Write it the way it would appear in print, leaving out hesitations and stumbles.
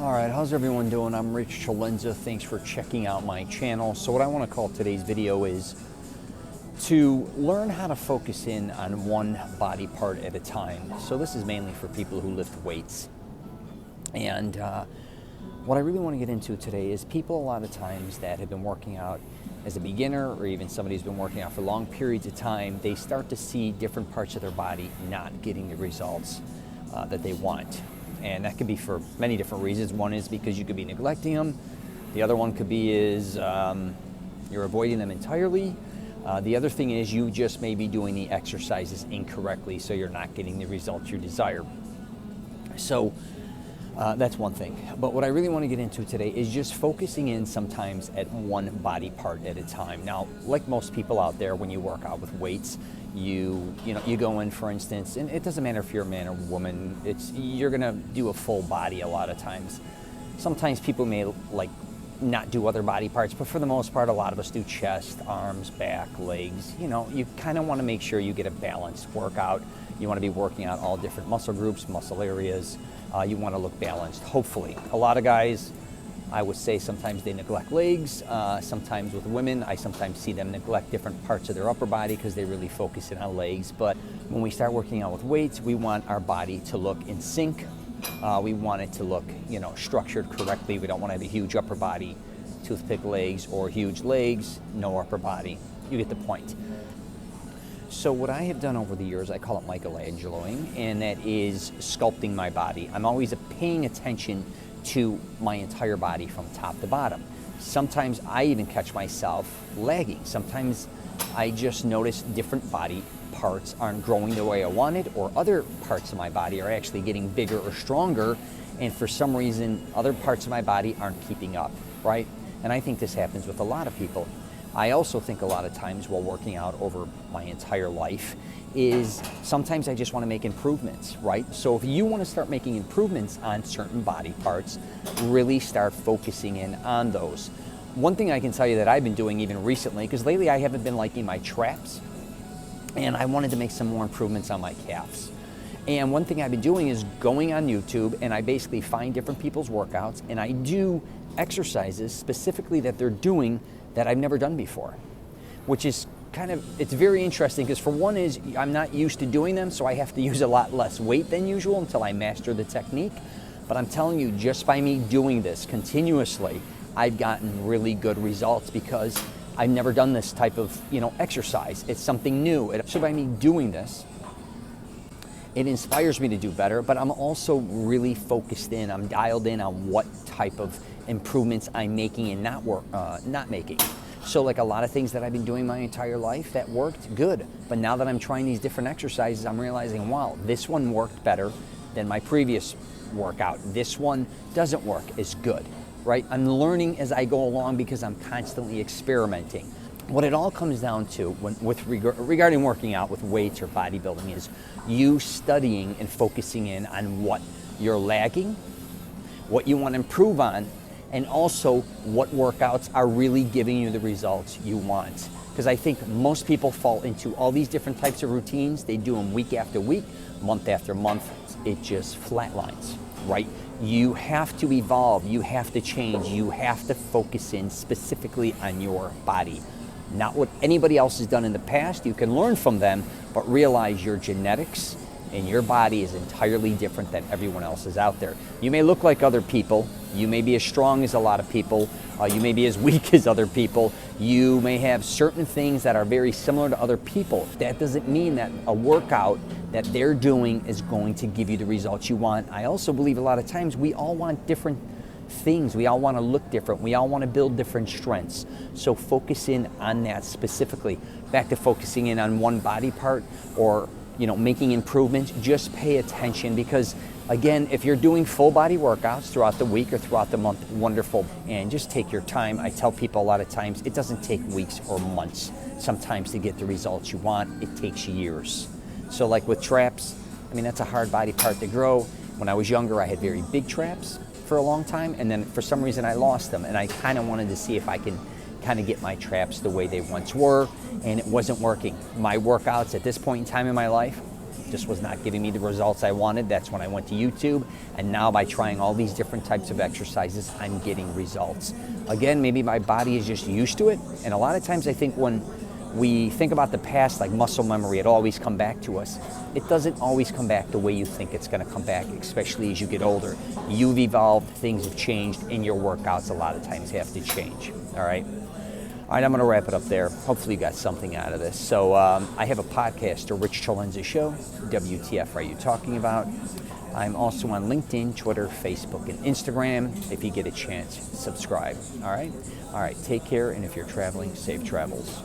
Alright, how's everyone doing? I'm Rich Celenza. Thanks for checking out my channel. So what I want to call today's video is to learn how to focus in on one body part at a time. So this is mainly for people who lift weights. And what I really want to get into today is people a lot of times that have been working out as a beginner, or even somebody who's been working out for long periods of time, they start to see different parts of their body not getting the results that they want. And that could be for many different reasons. One is because you could be neglecting them. The other one could be is you're avoiding them entirely. The other thing is you just may be doing the exercises incorrectly, so you're not getting the results you desire. So that's one thing. But what I really want to get into today is just focusing in sometimes at one body part at a time. Now, like most people out there, when you work out with weights, you go in, for instance, and it doesn't matter if you're a man or woman, you're gonna do a full body a lot of times. Sometimes people may like not do other body parts, but for the most part, a lot of us do chest, arms, back, legs. You kind of want to make sure you get a balanced workout. You want to be working out all different muscle groups, muscle areas. You want to look balanced, hopefully. A lot of guys, I would say sometimes they neglect legs. Sometimes with women, I sometimes see them neglect different parts of their upper body because they really focus in on legs. But when we start working out with weights, we want our body to look in sync. We want it to look, structured correctly. We don't want to have a huge upper body, toothpick legs, or huge legs, no upper body. You get the point. So what I have done over the years, I call it Michelangeloing, and that is sculpting my body. I'm always paying attention to my entire body from top to bottom. Sometimes I even catch myself lagging. Sometimes I just notice different body parts aren't growing the way I wanted, or other parts of my body are actually getting bigger or stronger, and for some reason other parts of my body aren't keeping up, right? And I think this happens with a lot of people. I also think a lot of times while working out over my entire life is sometimes I just want to make improvements, right? So if you want to start making improvements on certain body parts, really start focusing in on those. One thing I can tell you that I've been doing even recently, because lately I haven't been liking my traps, and I wanted to make some more improvements on my calves. And one thing I've been doing is going on YouTube, and I basically find different people's workouts, and I do exercises specifically that they're doing that I've never done before, which is it's very interesting, because for one is I'm not used to doing them, so I have to use a lot less weight than usual until I master the technique. But I'm telling you, just by me doing this continuously, I've gotten really good results, because I've never done this type of exercise. It's something new. So by me doing this, it inspires me to do better, but I'm also really focused in. I'm dialed in on what type of improvements I'm making and not making. So like a lot of things that I've been doing my entire life that worked good, but now that I'm trying these different exercises, I'm realizing, wow, this one worked better than my previous workout. This one doesn't work as good, right? I'm learning as I go along because I'm constantly experimenting. What it all comes down to regarding working out with weights or bodybuilding is you studying and focusing in on what you're lagging, what you want to improve on, and also what workouts are really giving you the results you want. Because I think most people fall into all these different types of routines. They do them week after week, month after month. It just flatlines, right? You have to evolve, you have to change, you have to focus in specifically on your body. Not what anybody else has done in the past. You can learn from them, but realize your genetics and your body is entirely different than everyone else's out there. You may look like other people. You may be as strong as a lot of people. You may be as weak as other people. You may have certain things that are very similar to other people. That doesn't mean that a workout that they're doing is going to give you the results you want. I also believe a lot of times we all want different things. We all want to look different. We all want to build different strengths. So focus in on that specifically. Back to focusing in on one body part or making improvements, just pay attention, because again, if you're doing full body workouts throughout the week or throughout the month, wonderful, and just take your time. I tell people a lot of times it doesn't take weeks or months sometimes to get the results you want. It takes years. So like with traps, that's a hard body part to grow. When I was younger, I had very big traps for a long time, and then for some reason I lost them, and I kind of wanted to see if I can kind of get my traps the way they once were, and it wasn't working. My workouts at this point in time in my life, just was not giving me the results I wanted. That's when I went to YouTube, and now by trying all these different types of exercises, I'm getting results. Again, maybe my body is just used to it, and a lot of times I think when we think about the past like muscle memory, it always come back to us. It doesn't always come back the way you think it's going to come back, especially as you get older. You've evolved, things have changed, and your workouts a lot of times have to change. All right. All right, I'm going to wrap it up there. Hopefully you got something out of this. So I have a podcast, The Rich Celenza Show. WTF are you talking about? I'm also on LinkedIn, Twitter, Facebook, and Instagram. If you get a chance, subscribe. All right? All right, take care, and if you're traveling, safe travels.